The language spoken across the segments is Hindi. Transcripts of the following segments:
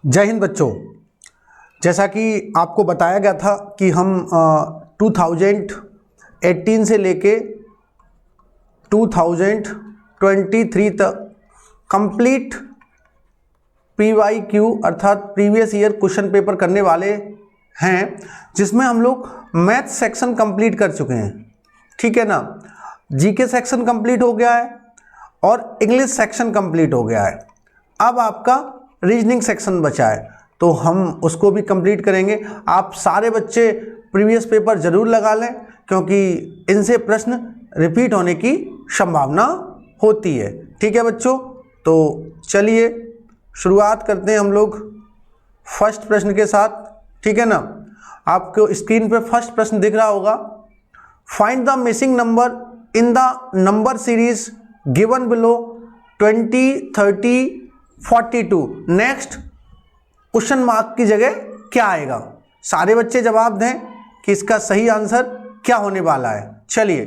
जय हिंद बच्चों। जैसा कि आपको बताया गया था कि हम 2018 से लेके 2023 तक कंप्लीट PYQ अर्थात प्रीवियस ईयर क्वेश्चन पेपर करने वाले हैं, जिसमें हम लोग मैथ सेक्शन कंप्लीट कर चुके हैं। ठीक है ना। जीके सेक्शन कंप्लीट हो गया है और इंग्लिश सेक्शन कंप्लीट हो गया है। अब आपका रीजनिंग सेक्शन बचा है, तो हम उसको भी कंप्लीट करेंगे। आप सारे बच्चे प्रीवियस पेपर ज़रूर लगा लें, क्योंकि इनसे प्रश्न रिपीट होने की संभावना होती है। ठीक है बच्चों, तो चलिए शुरुआत करते हैं हम लोग फर्स्ट प्रश्न के साथ। ठीक है ना। आपको स्क्रीन पे फर्स्ट प्रश्न दिख रहा होगा। Find the missing number in the number series given below 20, 30, 42। Next question mark की जगह क्या आएगा? सारे बच्चे जवाब दें कि इसका सही आंसर क्या होने वाला है। चलिए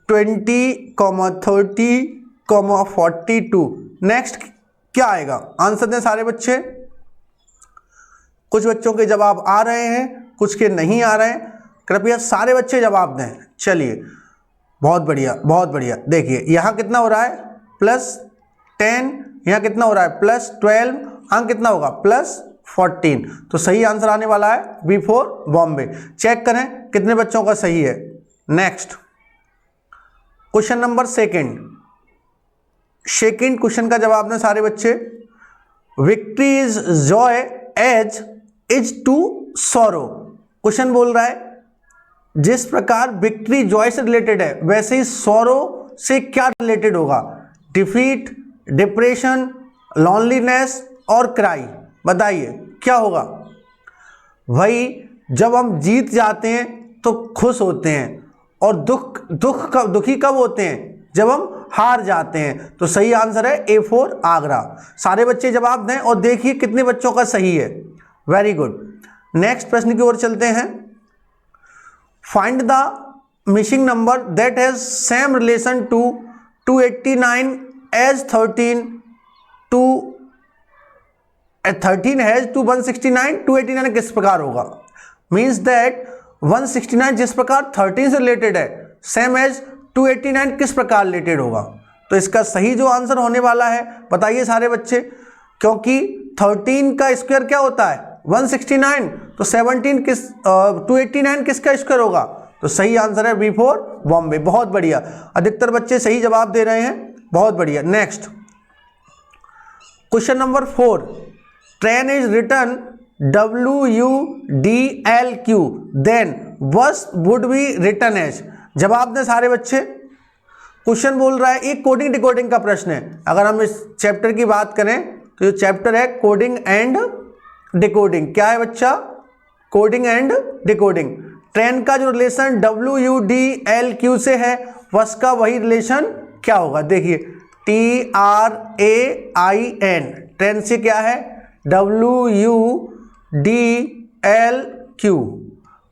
20, 30, 42। नेक्स्ट क्या आएगा? आंसर दें सारे बच्चे। कुछ बच्चों के जवाब आ रहे हैं, कुछ के नहीं आ रहे हैं। कृपया सारे बच्चे जवाब दें। चलिए बहुत बढ़िया, बहुत बढ़िया। देखिए यहाँ कितना हो रहा है? +10। यहाँ कितना हो रहा है? +12। अंक कितना होगा? +14। तो सही आंसर आने वाला है B4 बॉम्बे। चेक करें कितने बच्चों का सही है। Next question number second question का जवाब दें सारे बच्चे। Victory is joy as is to sorrow. Question बोल रहा है जिस प्रकार विक्ट्री जॉय से रिलेटेड है, वैसे ही सॉरो से क्या रिलेटेड होगा? डिफीट, डिप्रेशन, लॉनलीनेस और क्राई। बताइए क्या होगा? वही जब हम जीत जाते हैं तो खुश होते हैं, और दुखी कब होते हैं? जब हम हार जाते हैं। तो सही आंसर है A4 आगरा। सारे बच्चे जवाब दें और देखिए कितने बच्चों का सही है। Very good. नेक्स्ट प्रश्न की ओर चलते हैं। Find the missing number that has same relation to 289 as 13 to 13 has to 169। 289 किस प्रकार होगा? मीन्स दैट 169 जिस प्रकार 13 से रिलेटेड है, सेम एज 289 किस प्रकार रिलेटेड होगा? तो इसका सही जो आंसर होने वाला है, बताइए सारे बच्चे। क्योंकि 13 का स्क्वायर क्या होता है? 169। तो 289 किसका स्क्वायर होगा? तो सही आंसर है B4 बॉम्बे। बहुत बढ़िया, अधिकतर बच्चे सही जवाब दे रहे हैं। बहुत बढ़िया। Next question number 4। Train is return WUDLQ, then bus would be return as. जवाब दें सारे बच्चे। क्वेश्चन बोल रहा है, एक कोडिंग डिकोडिंग का प्रश्न है। अगर हम इस चैप्टर की बात करें तो ये चैप्टर है कोडिंग एंड डिकोडिंग। क्या है बच्चा? Coding and decoding. ट्रेन का जो रिलेशन WUDLQ से है, बस का वही रिलेशन क्या होगा? देखिए TRAIN, ट्रेन से क्या है? WUDLQ।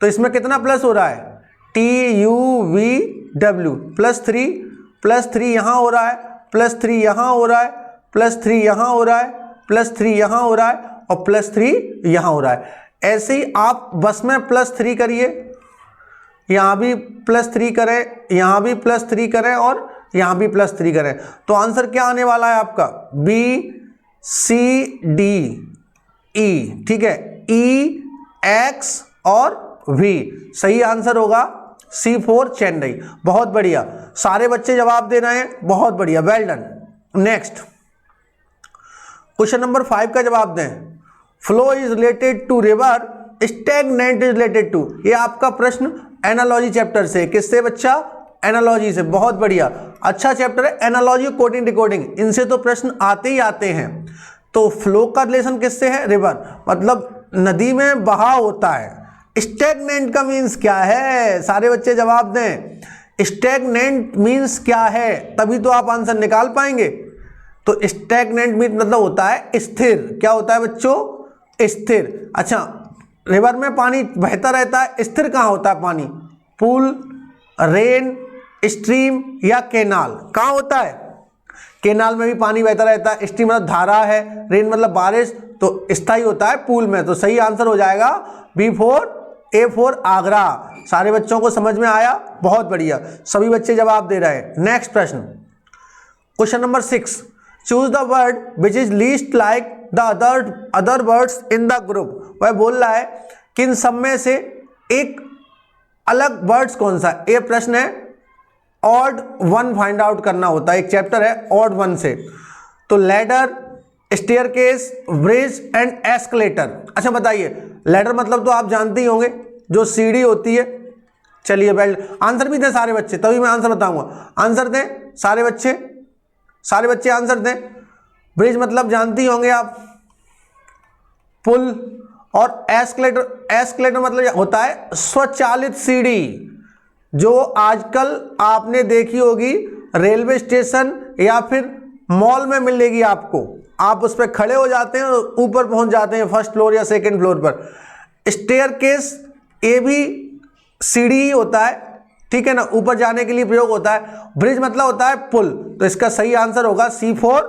तो इसमें कितना प्लस हो रहा है? TUVW +3 यहाँ हो रहा है, +3 यहाँ हो रहा है, +3 यहाँ हो रहा है, +3 यहाँ हो रहा है और +3 यहाँ हो रहा है। ऐसे ही आप बस में +3 करिए, यहाँ भी +3 करें, यहाँ भी +3 करें और यहाँ भी +3 करें। तो आंसर क्या आने वाला है आपका? B, C, D, E। ठीक है, E, X और V। सही आंसर होगा C4 चेन्नई। बहुत बढ़िया, सारे बच्चे जवाब दे रहे हैं। बहुत बढ़िया, well done. Next question number 5 का जवाब दें। Flow is related to river, stagnant is related to. ये आपका प्रश्न एनालॉजी चैप्टर से। किससे बच्चा? एनालॉजी से। बहुत बढ़िया, अच्छा चैप्टर है एनालॉजी, कोडिंग डिकोडिंग। इनसे तो प्रश्न आते ही आते हैं। तो फ्लो का रिलेशन किससे है? रिवर, मतलब नदी में बहाव होता है। स्टैग्नेंट का मीन्स क्या है? सारे बच्चे जवाब दें। स्टैग्नेंट मीन्स क्या है? तभी तो आप आंसर निकाल पाएंगे। तो स्टैग्नेंट मीन्स मतलब होता है स्थिर। क्या होता है बच्चों? स्थिर। अच्छा, रिवर में पानी बहता रहता है, स्थिर कहाँ होता है पानी? पूल, रेन, स्ट्रीम या कैनाल, कहाँ होता है? केनाल में भी पानी बहता रहता है, स्ट्रीम मतलब धारा है, रेन मतलब बारिश, तो स्थायी होता है पूल में। तो सही आंसर हो जाएगा B4A4 आगरा। सारे बच्चों को समझ में आया? बहुत बढ़िया, सभी बच्चे जवाब दे रहे हैं। नेक्स्ट प्रश्न, question number 6, choose the word which is least like the other words in the group. वह बोल रहा है कि इन सब में से एक अलग वर्ड्स कौन सा। ये प्रश्न है, ऑड वन फाइंड आउट करना होता है, एक चैप्टर है ऑड वन से। तो ladder, staircase, bridge and escalator. अच्छा बताइए, लैडर मतलब तो आप जानते ही होंगे, जो सीढ़ी होती है। चलिए बेल्ट, आंसर भी दें सारे बच्चे, तभी मैं आंसर बताऊंगा। आंसर दें सारे बच्चे, सारे बच्चे आंसर दें। ब्रिज मतलब जानते ही होंगे आप, पुल। और एस्केलेटर, एस्केलेटर मतलब होता है स्वचालित सीढ़ी, जो आजकल आपने देखी होगी रेलवे स्टेशन या फिर मॉल में मिलेगी आपको। आप उस पर खड़े हो जाते हैं और ऊपर पहुंच जाते हैं फर्स्ट फ्लोर या सेकंड फ्लोर पर। स्टेयरकेस, ये भी सीढ़ी ही होता है, ठीक है ना, ऊपर जाने के लिए प्रयोग होता है। ब्रिज मतलब होता है पुल। तो इसका सही आंसर होगा C4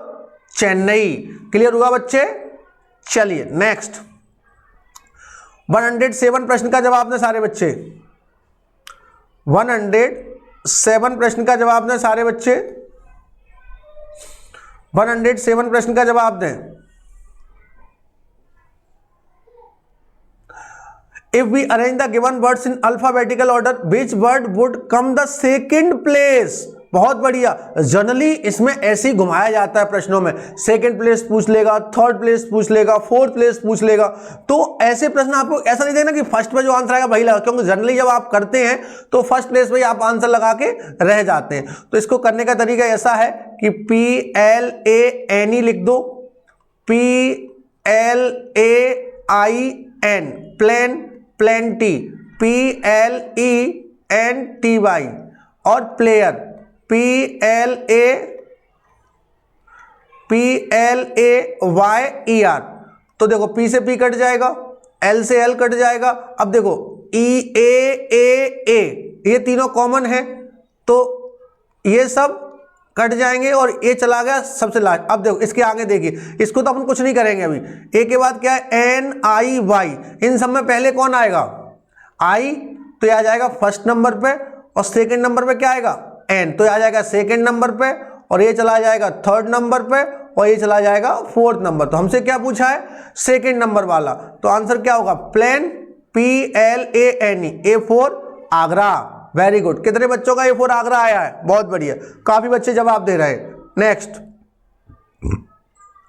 चेन्नई। क्लियर हुआ बच्चे? चलिए नेक्स्ट, 107 प्रश्न का जवाब दें सारे बच्चे। 107 प्रश्न का जवाब दें सारे बच्चे, 107 प्रश्न का जवाब दें। If we arrange the given words in alphabetical order, which word would come the second place. बहुत बढ़िया, जनरली इसमें ऐसे ही घुमाया जाता है प्रश्नों में, सेकंड प्लेस पूछ लेगा, थर्ड प्लेस पूछ लेगा, फोर्थ प्लेस पूछ लेगा। तो ऐसे प्रश्न आपको ऐसा नहीं देना कि फर्स्ट पे जो आंसर आएगा वही लगा, क्योंकि जनरली जब आप करते हैं तो फर्स्ट प्लेस पे ही आप आंसर लगा के रह जाते हैं। तो इसको करने का तरीका ऐसा है कि PLANE लिख दो, PLAIN, प्लेन, प्लेंटी, PLENTY, और प्लेयर, PLAYER। तो देखो P से P कट जाएगा, L से L कट जाएगा। अब देखो EAAA, ये तीनों कॉमन है, तो ये सब कट जाएंगे और ये चला गया सबसे लास्ट। अब देखो इसके आगे देखिए, इसको तो अपन कुछ नहीं करेंगे अभी। ए के बाद क्या है, NIY। इन सब में पहले कौन आएगा, I, तो ये आ जाएगा फर्स्ट नंबर पे, और सेकंड नंबर पे क्या आएगा, N, तो ये आ जाएगा सेकंड नंबर पे, और ये चला जाएगा थर्ड नंबर पे, और ये चला जाएगा फोर्थ नंबर। तो हमसे क्या पूछा है, सेकंड नंबर वाला। तो आंसर क्या होगा, plane, PLANE, A4 Agra. Very good, कितने बच्चों का A4 आगरा आया है? बहुत बढ़िया, काफी बच्चे जवाब दे रहे हैं। नेक्स्ट,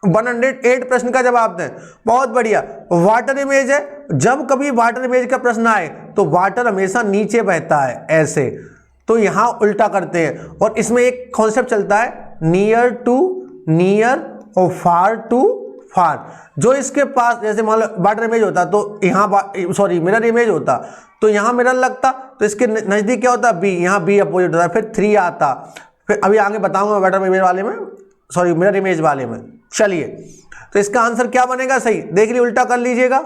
108 प्रश्न का जवाब दें। बहुत बढ़िया, वाटर इमेज है। जब कभी वाटर इमेज का प्रश्न आए तो वाटर हमेशा नीचे बहता है ऐसे, तो यहां उल्टा करते हैं। और इसमें एक कॉन्सेप्ट चलता है, नियर टू नियर और फार टू फार। जो इसके पास, जैसे मान लो वाटर इमेज होता तो यहाँ, सॉरी मिरर इमेज होता तो यहाँ मिरर लगता, तो इसके नजदीक क्या होता, B, यहाँ B अपोजिट होता, फिर 3 आता। फिर अभी आगे बताऊंगा वाटर इमेज वाले में, सॉरी मिरर इमेज वाले में। चलिए, तो इसका आंसर क्या बनेगा सही, देख लीजिए, उल्टा कर लीजिएगा।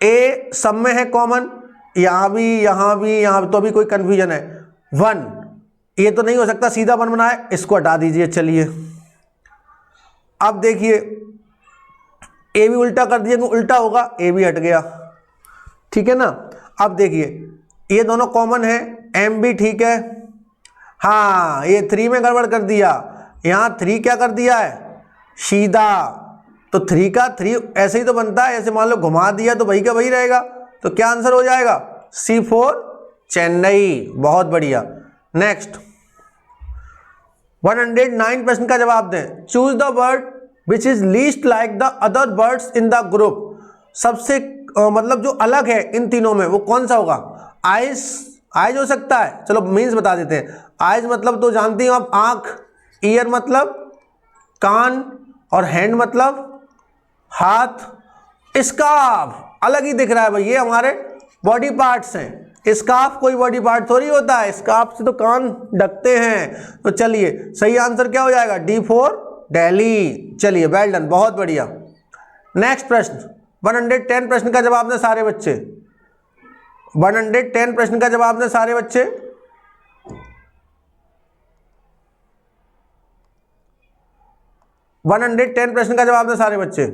A सब में है कॉमन, यहाँ भी, यहाँ भी, यहाँ भी, तो अभी कोई कंफ्यूजन है। 1, ये तो नहीं हो सकता, सीधा 1 बनाए, इसको हटा दीजिए। चलिए अब देखिए, ए भी उल्टा कर दिए, उल्टा होगा, ए भी हट गया, ठीक है ना। अब देखिए, ये दोनों कॉमन है, M भी ठीक है। हाँ, ये 3 में गड़बड़ कर दिया, यहाँ 3 क्या कर दिया है, सीधा। तो 3 का 3 ऐसे ही तो बनता है, ऐसे मान लो घुमा दिया तो वही का वही रहेगा। तो क्या आंसर हो जाएगा, C4 चेन्नई। बहुत बढ़िया। नेक्स्ट, 109 प्रश्न का जवाब दें। Choose the word which is least like the other words in the group. सबसे मतलब जो अलग है इन तीनों में, वो कौन सा होगा। आइज, आइज हो सकता है, चलो मीन्स बता देते हैं। आइज मतलब तो जानती हो आप, आंख। ईयर मतलब कान, और हैंड मतलब हाथ। स्कार्फ अलग ही दिख रहा है भाई, ये हमारे बॉडी पार्ट्स हैं। स्कार्फ कोई बॉडी पार्ट थोड़ी होता है, स्कार्फ से तो कान ढकते हैं। तो चलिए सही आंसर क्या हो जाएगा, D4 दिल्ली। चलिए वेल डन, बहुत बढ़िया। नेक्स्ट प्रश्न, 110 प्रश्न का जवाब दें सारे बच्चे। 110 प्रश्न का जवाब दें सारे बच्चे। 110 प्रश्न का जवाब दें सारे बच्चे।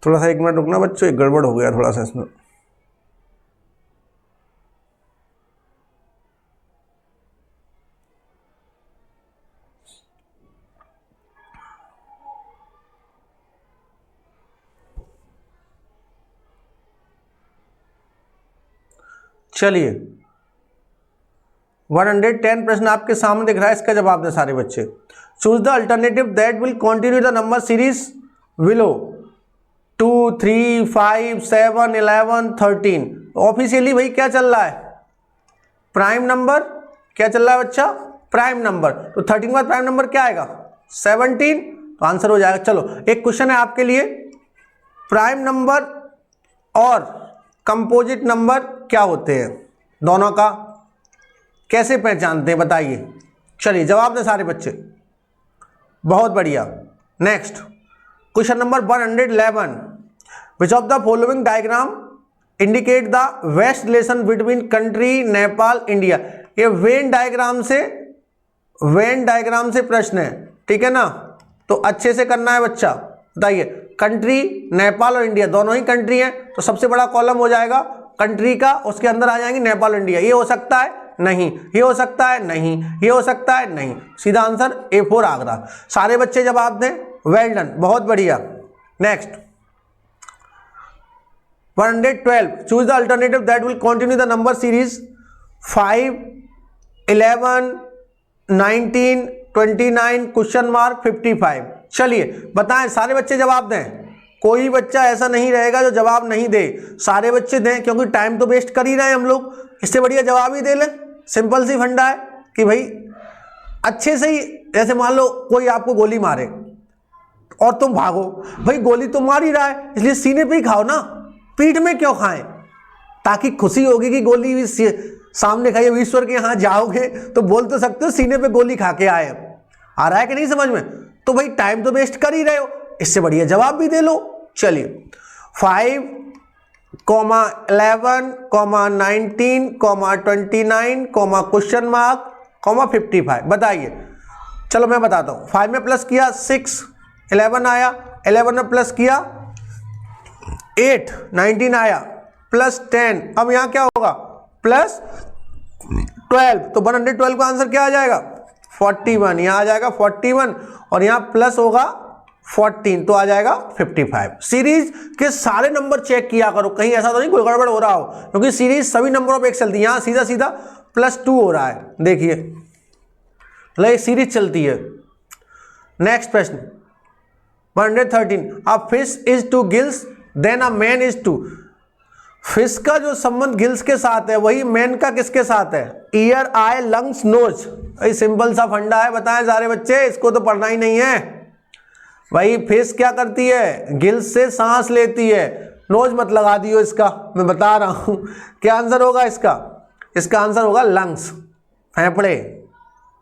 थोड़ा सा 1 मिनट रुकना बच्चों, एक गड़बड़ हो गया थोड़ा सा इसमें। चलिए 110 प्रश्न आपके सामने दिख रहा है, इसका जवाब दें सारे बच्चे। Choose the alternative that will continue the number series below 2, 3, 5, 7, 11, 13। Officially भाई क्या चल रहा है? Prime number. क्या चल रहा है बच्चा? Prime number. तो 13 के बाद प्राइम नंबर क्या आएगा? 17। तो आंसर हो जाएगा। चलो एक क्वेश्चन है आपके लिए, प्राइम नंबर और कंपोजिट नंबर क्या होते हैं, दोनों का कैसे पहचानते हैं बताइए। चलिए जवाब दें सारे बच्चे। बहुत बढ़िया। Next question number 111, which of the following diagram indicate the best relation between country Nepal India. ये वेन डायग्राम से प्रश्न है, ठीक है ना, तो अच्छे से करना है बच्चा। बताइए, कंट्री नेपाल और इंडिया दोनों ही कंट्री हैं, तो सबसे बड़ा कॉलम हो जाएगा कंट्री का, उसके अंदर आ जाएंगे नेपाल और इंडिया। ये हो सकता है? नहीं। ये हो सकता है? नहीं। ये हो सकता है? नहीं। सीधा आंसर A4 आगरा। सारे बच्चे जवाब दें। वेल डन, बहुत बढ़िया। Next 112, choose the alternative that will continue the number series 5, 11, 19, 29 question mark 55। चलिए बताएं, सारे बच्चे जवाब दें। कोई बच्चा ऐसा नहीं रहेगा जो जवाब नहीं दे, सारे बच्चे दें, क्योंकि टाइम तो वेस्ट कर ही रहे हैं हम लोग, इससे बढ़िया जवाब ही दे लें। सिंपल सी फंडा है कि भाई अच्छे से ही, जैसे मान लो कोई आपको गोली मारे और तुम भागो, भाई गोली तो मार ही रहा है, इसलिए सीने पे ही खाओ ना, पीठ में क्यों खाएं, ताकि खुशी होगी कि गोली भी सामने खाई। ईश्वर के यहाँ जाओगे तो बोल तो सकते हो सीने पे गोली खा के आए। आ रहा है कि नहीं समझ में? तो भाई टाइम तो वेस्ट कर ही रहे हो, इससे बढ़िया जवाब भी दे लो। चलिए 5, 11, 19, 29, क्वेश्चन मार्क, 55। बताइए। चलो मैं बताता हूं। 5 में प्लस किया 6, 11 आया, 11 में प्लस किया 8, 19 आया, प्लस 10, अब यहां क्या होगा? प्लस 12। तो 112 का आंसर क्या आ जाएगा? 41। यहां आ जाएगा 41 और यहां प्लस होगा 14, तो आ जाएगा 55। सीरीज के सारे नंबर चेक किया करो, कहीं ऐसा तो नहीं कोई गड़बड़ हो रहा हो, क्योंकि सीरीज सभी नंबरों पे एक चलती है। यहां सीधा सीधा +2 हो रहा है, देखिए ले सीरीज चलती है। नेक्स्ट प्रश्न 113, a fish is to gills then a man is to. Fish का जो संबंध गिल्स के साथ है वही मैन का किसके साथ है? ईयर, आई, लंग्स, नोज। भाई सिंपल सा फंडा है, बताएं सारे बच्चे, इसको तो पढ़ना ही नहीं है भाई। फिश क्या करती है? गिल्स से सांस लेती है। नोज मत लगा दियो इसका, मैं बता रहा हूं। क्या आंसर होगा इसका? इसका आंसर होगा लंग्स, फेफड़े।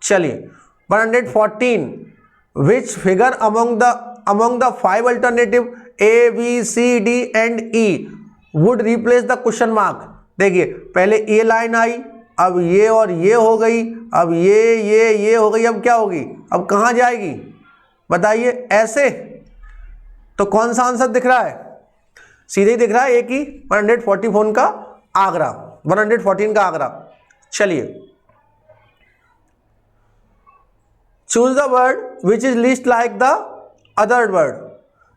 चलिए 114, which figure among the 5 alternative A, B, C, D and E would replace the question mark. देखिए पहले ये लाइन आई, अब ये और ये हो गई, अब ये हो गई, अब क्या होगी? अब कहां जाएगी बताइए? ऐसे। तो कौन सा आंसर दिख रहा है? सीधे ही दिख रहा है एक ही, 114 का आगरा, 114 का आगरा। चलिए choose the word which is least like the other word.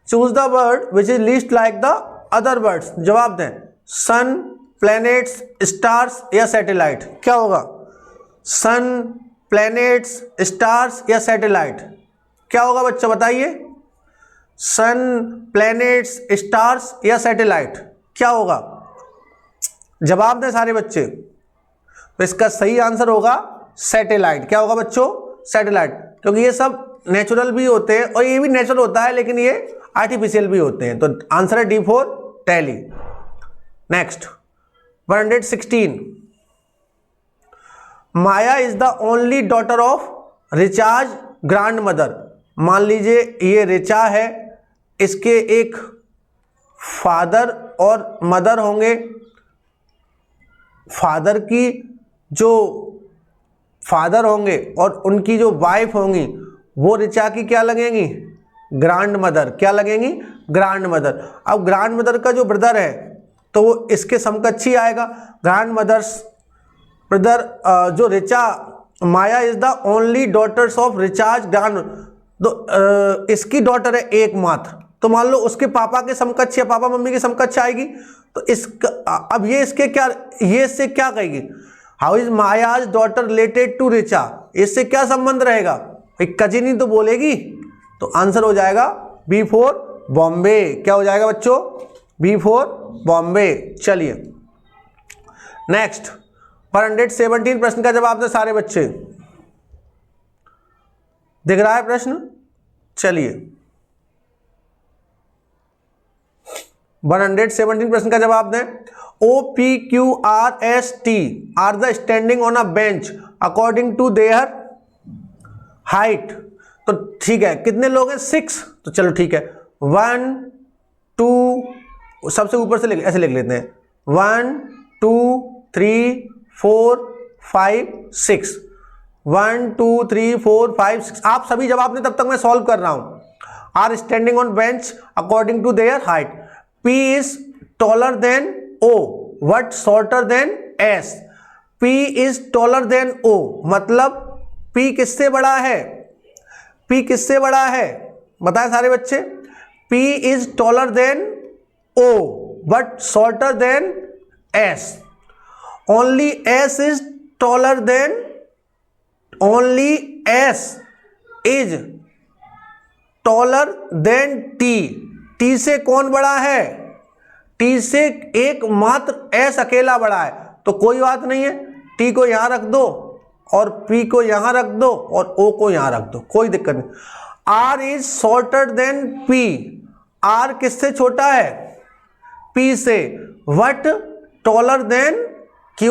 Choose the word which is least like the other words. जवाब दें। सन, प्लैनेट्स, स्टार्स या सैटेलाइट। क्या होगा? सन, प्लैनेट्स, स्टार्स या सैटेलाइट, क्या होगा बच्चा बताइए? सन, प्लैनेट्स, स्टार्स या सैटेलाइट, क्या होगा? जवाब दें सारे बच्चे। तो इसका सही आंसर होगा सैटेलाइट। क्या होगा बच्चों? सैटेलाइट, क्योंकि ये सब नेचुरल भी होते हैं और ये भी नेचुरल होता है, लेकिन ये आर्टिफिशियल भी होते हैं। तो आंसर है D4 tally. Next 116, Maya is the only daughter of रिचाज ग्रैंड मदर। मान लीजिए ये रिचा है, इसके एक फादर और मदर होंगे। फादर की जो फादर होंगे और उनकी जो वाइफ होंगी वो रिचा की क्या लगेंगी, ग्रैंड मदर। क्या लगेंगी, ग्रैंड मदर। अब ग्रैंड मदर का जो ब्रदर है तो वो इसके समकक्ष ही आएगा। ग्रैंड मदर्स ब्रदर जो Richa, Maya is the only daughters of Richard Grand, तो इसकी डॉटर है एकमात्र, तो मान लो उसके पापा के समकक्ष या पापा मम्मी के समकक्ष आएगी। तो अब ये इसके क्या, ये इससे क्या कहेगी, how is Maya's daughter related to Richa, इससे क्या संबंध रहेगा, कजिन ही तो बोलेगी। तो आंसर हो जाएगा बी फॉर बॉम्बे। क्या हो जाएगा बच्चों, बी फॉर बॉम्बे। चलिए नेक्स्ट 117 प्रश्न का जवाब दें सारे बच्चे। दिख रहा है प्रश्न? चलिए 117 प्रश्न का जवाब दें। OPQRST are the standing on a bench according to their height. तो ठीक है, कितने लोग हैं, 6। तो चलो ठीक है, 1 2 सबसे ऊपर से ऐसे लिख लेते हैं, 1 2 3 4 5 6, 1 2 3 4 5 6। आप सभी जवाब दें, तब तक मैं सॉल्व कर रहा हूं। Are standing on bench according to their height. P is taller than O, what shorter than S? P is taller than O, मतलब P किससे बड़ा है, P किससे बड़ा है, बताएं सारे बच्चे। P is taller than O, but shorter than S. Only S is taller than, only S is taller than T. T से कौन बड़ा है, T से एकमात्र S अकेला बड़ा है। तो कोई बात नहीं है, T को यहां रख दो और P को यहां रख दो और O को यहां रख दो, कोई दिक्कत नहीं। R is shorter than P, R किससे छोटा है, P से। What taller than Q,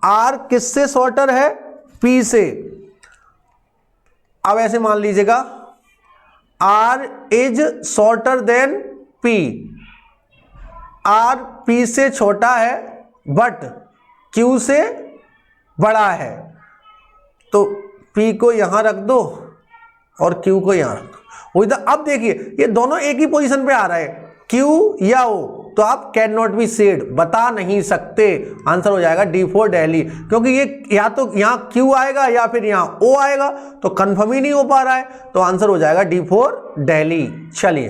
R किससे शॉर्टर है, P से। अब ऐसे मान लीजिएगा, R is shorter than P, R P से छोटा है बट Q से बड़ा है। तो P को यहां रख दो और Q को यहां रख दो। अब देखिए ये दोनों एक ही पोजीशन पे आ रहा है, Q या O, तो आप कैन नॉट बी सेड, बता नहीं सकते। आंसर हो जाएगा डी फॉर दिल्ली, क्योंकि ये या तो यहाँ Q आएगा या फिर यहाँ O आएगा, तो कंफर्म ही नहीं हो पा रहा है। तो आंसर हो जाएगा डी फॉर दिल्ली। चलिए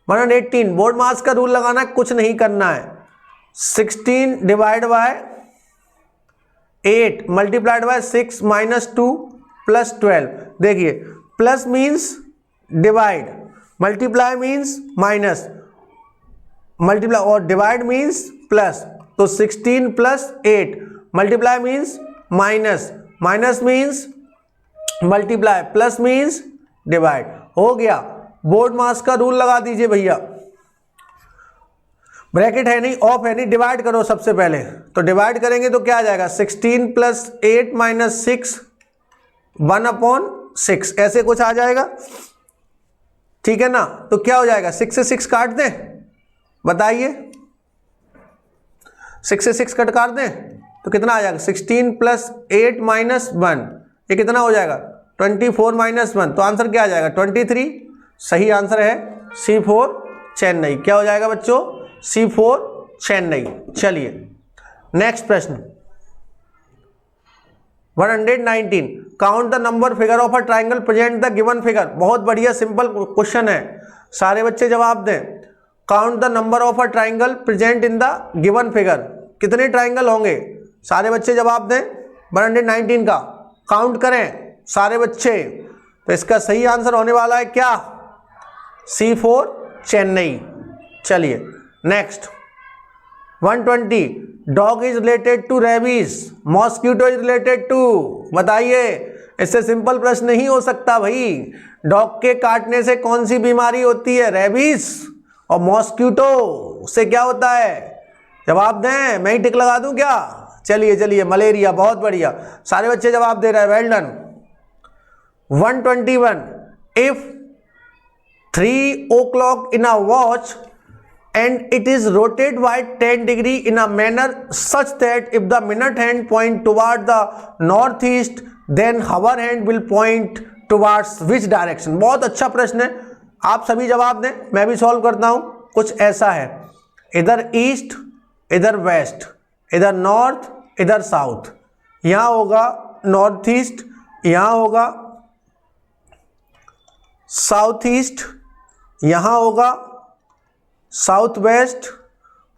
118 बोर्ड मास का रूल लगाना है, कुछ नहीं करना है। 16 divide by 8 multiplied by 6 minus 2 plus 12। देखिए plus means divide, multiply means minus, multiply और डिवाइड मीन्स प्लस। तो 16 plus 8 multiply means minus, minus means multiply, plus means divide. हो गया, बोर्ड मास का रूल लगा दीजिए भैया। ब्रैकेट है नहीं, ऑफ है नहीं, डिवाइड करो सबसे पहले। तो डिवाइड करेंगे तो क्या आ जाएगा, 16 प्लस 8 माइनस 6 1/6 ऐसे कुछ आ जाएगा, ठीक है ना। तो क्या हो जाएगा, 6 से 6 काट दें, बताइए 6 से 6 कट काट दें तो कितना आ जाएगा, 16 प्लस 8 माइनस 1, ये कितना हो जाएगा 24 माइनस 1। तो आंसर क्या आ जाएगा 23। सही आंसर है C4 चेन्नई। क्या हो जाएगा बच्चों, C4 चेन्नई। चलिए नेक्स्ट प्रश्न 119 count the number figure of a triangle present the given figure. बहुत बढ़िया सिंपल क्वेश्चन है, सारे बच्चे जवाब दें। Count the number of a triangle present in the given figure. कितने ट्राइंगल होंगे, सारे बच्चे जवाब दें। 119 का काउंट करें सारे बच्चे। तो इसका सही आंसर होने वाला है क्या, C4 चेन्नई। चलिए next 120 dog is related to rabies, mosquito is related to. बताइए, इससे सिंपल प्रश्न नहीं हो सकता भाई। डॉग के काटने से कौन सी बीमारी होती है, रेबीज, और मॉस्किटो से क्या होता है, जवाब दें, मैं ही टिक लगा दूं क्या। चलिए चलिए, मलेरिया, बहुत बढ़िया, सारे बच्चे जवाब दे रहे हैं, well done. 121, if 3 o'clock in a watch and it is rotated by 10 degree in a manner such that if the minute hand point toward the northeast then hour hand will point towards which direction। बहुत अच्छा प्रश्न है, आप सभी जवाब दें, मैं भी सॉल्व करता हूं। कुछ ऐसा है, इधर ईस्ट, इधर वेस्ट, इधर नॉर्थ, इधर साउथ, यहां होगा नॉर्थ ईस्ट, यहां होगा साउथ ईस्ट, यहां होगा साउथ वेस्ट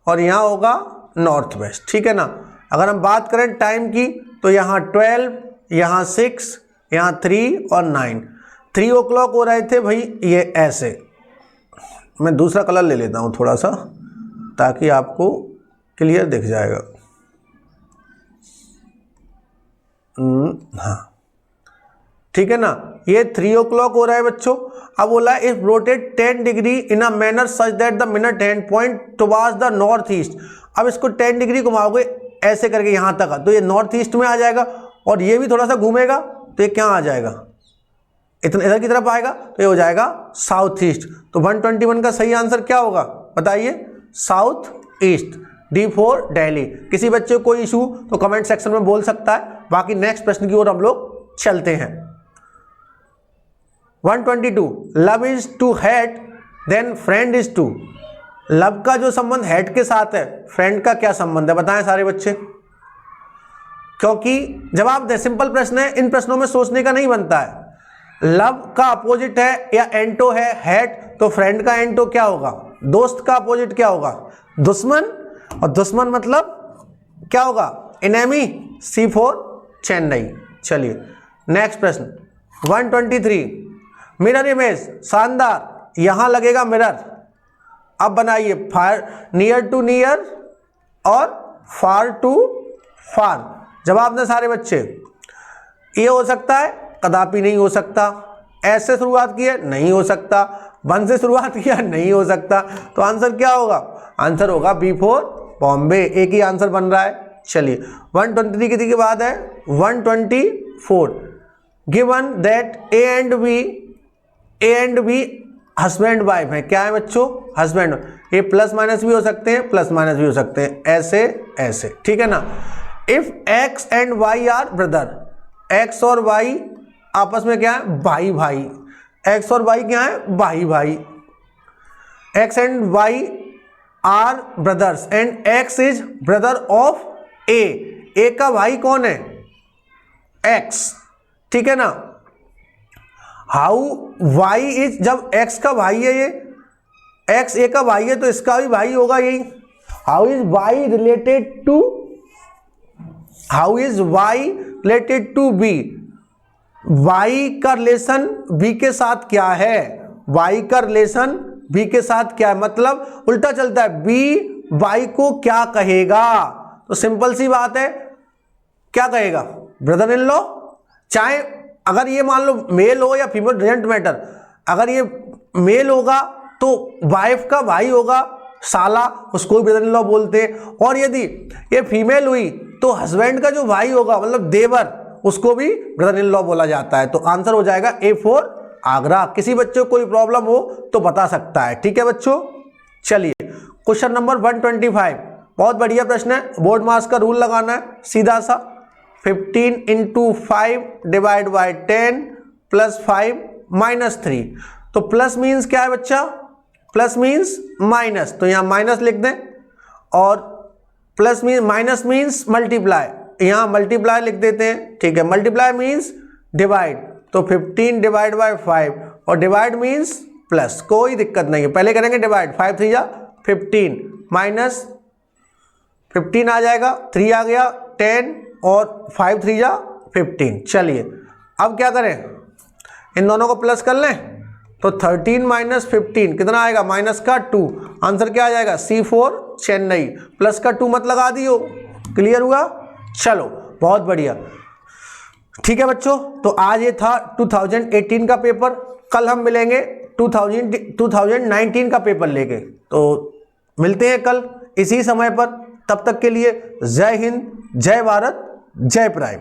और यहां होगा नॉर्थ वेस्ट, ठीक है ना। अगर हम बात करें टाइम की तो यहां 12, यहां 6, यहां 3 और 9। 3 o'clock हो रहे थे भाई, ये ऐसे, मैं दूसरा कलर ले लेता हूं थोड़ा सा ताकि आपको क्लियर दिख जाएगा। हाँ ठीक है ना, ये 3 o'clock हो रहा है बच्चों। अब बोला if rotate 10 degree in a manner such that the minute hand point towards the north east. अब इसको 10 डिग्री घुमाओगे ऐसे करके यहां तक, तो ये नॉर्थ ईस्ट में आ जाएगा, और ये भी थोड़ा सा घूमेगा तो ये क्या आ जाएगा, इतना इधर की तरफ आएगा, तो ये हो जाएगा साउथ ईस्ट। तो 121 का सही आंसर क्या होगा बताइए, साउथ ईस्ट। D4 दिल्ली। किसी बच्चे को कोई इशू तो कमेंट सेक्शन में बोल सकता है। बाकी नेक्स्ट प्रश्न की ओर हम लोग चलते हैं। 122, love is to hate then friend is to. Love का जो संबंध हेट के साथ है, फ्रेंड का क्या संबंध है बताएं सारे बच्चे। क्योंकि जवाब दे, सिंपल प्रश्न है, इन प्रश्नों में सोचने का नहीं बनता है। लव का अपोजिट है या एंटो है हेट, तो फ्रेंड का एंटो क्या होगा, दोस्त का अपोजिट क्या होगा, दुश्मन, और दुश्मन मतलब क्या होगा, एनेमी। C4 चेन्नई। चलिए नेक्स्ट प्रश्न 123, मिरर इमेज, शानदार, यहां लगेगा मिरर। अब बनाइए फार नियर टू नियर और फार टू फार। जवाब दें सारे बच्चे। ये हो सकता है, कदापि नहीं हो सकता। ऐसे शुरुआत की है, नहीं हो सकता। 1 से शुरुआत किया, नहीं हो सकता। तो आंसर क्या होगा, आंसर होगा B4 बॉम्बे। एक ही आंसर बन रहा है। चलिए 123 के बाद है 124, given that A and be husband wife है। क्या है बच्चों, हस्बैंड। ये प्लस माइनस भी हो सकते हैं, प्लस माइनस भी हो सकते हैं, ऐसे ऐसे, ठीक है ना। If X and Y are brother, X और वाई आपस में क्या है, भाई भाई। एक्स और वाई क्या है, भाई भाई। X and Y are brothers and X is brother of A. A का भाई कौन है, एक्स, ठीक है ना। हाउ वाई इज, जब एक्स का भाई है ये, एक्स ए का भाई है तो इसका भी भाई होगा यही। How is Y related to, how is Y related to B. Y का रिलेशन बी के साथ क्या है, वाई का रिलेशन बी के साथ क्या है, मतलब उल्टा चलता है, बी वाई को क्या कहेगा। तो सिंपल सी बात है, क्या कहेगा, ब्रदर इन लॉ। चाहे अगर ये मान लो मेल हो या फीमेल, डजंट मैटर। अगर ये मेल होगा तो वाइफ का भाई होगा साला, उसको भी ब्रदर इन लॉ बोलते हैं। और यदि ये फीमेल हुई तो हस्बैंड का जो भाई होगा मतलब देवर, उसको भी ब्रदर इन लॉ बोला जाता है। तो आंसर हो जाएगा A4 आगरा। किसी बच्चे को कोई प्रॉब्लम हो तो बता सकता है, ठीक है बच्चों। चलिए क्वेश्चन नंबर 125, बहुत बढ़िया प्रश्न है। बोर्ड मास का रूल लगाना है सीधा सा, 15 × 5 डिवाइड बाय 10 प्लस 5 माइनस 3। तो प्लस मीन्स क्या है बच्चा, प्लस मीन्स माइनस, तो यहां माइनस लिख दें। और plus means, minus means multiply, यहां मल्टीप्लाई लिख देते हैं, ठीक है। मल्टीप्लाई मीन्स डिवाइड, तो 15 डिवाइड बाय 5, और डिवाइड मीन्स प्लस, कोई दिक्कत नहीं है। पहले करेंगे डिवाइड, 5 3 जा 15 माइनस 15 आ जाएगा, 3 आ गया 10 और 5 3 जा 15। चलिए अब क्या करें, इन दोनों को प्लस कर लें, तो 13 माइनस 15 कितना आएगा, माइनस का 2। आंसर क्या आ जाएगा, C4 चेन्नई। प्लस का 2 मत लगा दियो, क्लियर हुआ। चलो बहुत बढ़िया, ठीक है बच्चों। तो आज ये था 2018 का पेपर, कल हम मिलेंगे 2019 का पेपर लेके। तो मिलते हैं कल इसी समय पर। तब तक के लिए जय हिंद, जय भारत, जय प्राइम।